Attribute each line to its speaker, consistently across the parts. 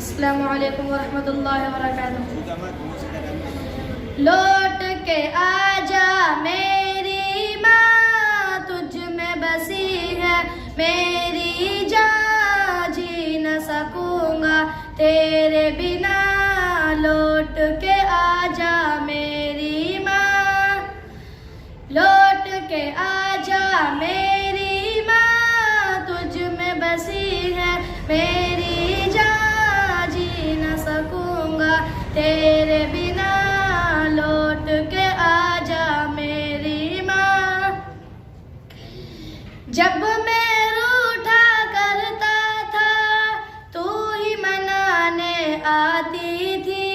Speaker 1: अस्सलामु अलैकुम वरहमतुल्लाहि वबरकातुहू। लौट के आजा मेरी माँ, तुझ में बसी है मेरी जान, जी न सकूंगा तेरे बिना। लौट के आजा मेरी माँ, लौट के आजा मेरी माँ, तुझ में बसी है मेरी जान, जी न सकूंगा तेरे बिना। लौट के आजा मेरी माँ। जब मैं रूठा करता था तू ही मनाने आती थी,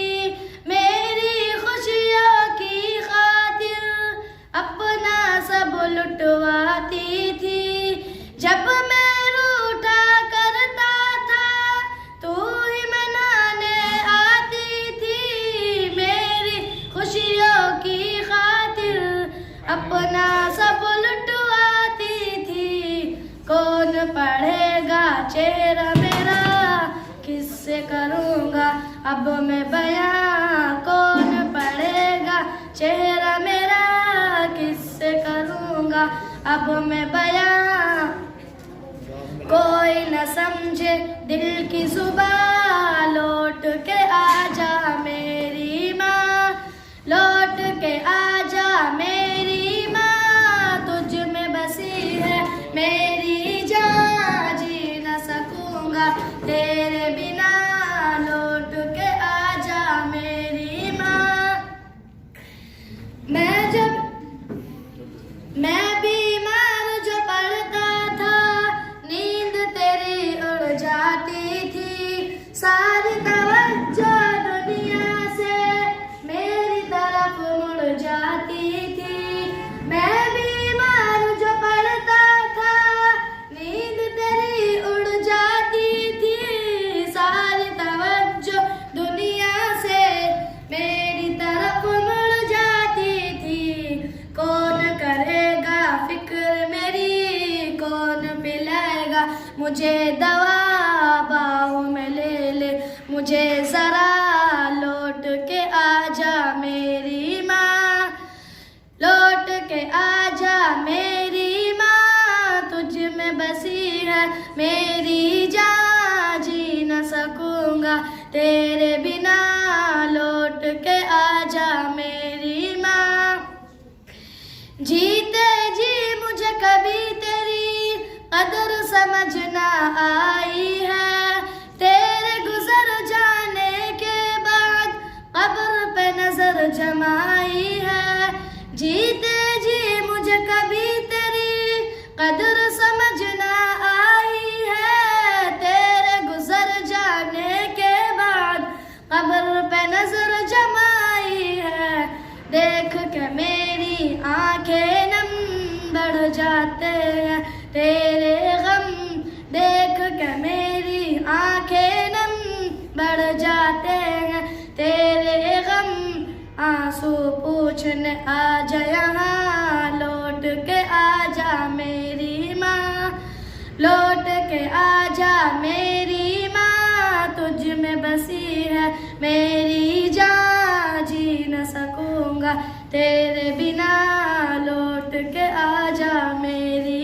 Speaker 1: मेरी खुशियों की खातिर अपना सब लुटवाती थी। जब मैं रूठा करता था तू ही मनाने आती थी, मेरी खुशियों की खातिर अपना सब लुटवाती थी। कौन पढ़ेगा चेहरा मेरा, किससे करूँगा अब मैं बयां। कौन पढ़ेगा चेहरा मेरा, किससे करूँगा अब मैं बयां। कोई न समझे दिल की जुबां, लौट के आजा मेरी माँ। लौट के आजा मेरी माँ, तुझ में बसी है मेरी जान, जी न सकूंगा तेरे बिना। लौट के आजा मेरी माँ। मैं बीमार जो पड़ता था, नींद तेरी उड़ जाती थी। सारी तवज्जो दुनिया से मेरी तरफ मुड़ जाती थी। मैं बीमार जो पड़ता था, नींद तेरी उड़ जाती थी। सारी तवज्जो दुनिया से मेरी तरफ मुड़ जाती थी। कौन करेगा फिक्र मेरी, कौन पिलाएगा मुझे दवा। बाहों में ले ले मुझे जरा, लौट के आजा मेरी माँ। लौट के आजा मेरी माँ, तुझ में बसी है मेरी जान, जी न सकूंगा तेरे बिना। लौट के आजा मेरी माँ। जीते जी मुझे कभी तेरी कदर समझ ना आई है, तेरे गुजर जाने के बाद कब्र पे नजर जमाई है। जीते जी मुझे कभी तेरी कदर समझ ना आई है, तेरे गुजर जाने के बाद कब्र पे नजर जमाई है। देख के मेरी आंखें नम बढ़ जाते हैं तेरे गम, देख के मेरी आंखें नम बढ़ जाते हैं तेरे गम। आंसू पूछने आजा यहाँ, लौट के आजा मेरी माँ। लौट के आजा मेरी माँ, तुझ में बसी है मेरी जान, जी न सकूंगा तेरे बिना। लौट के आजा मेरी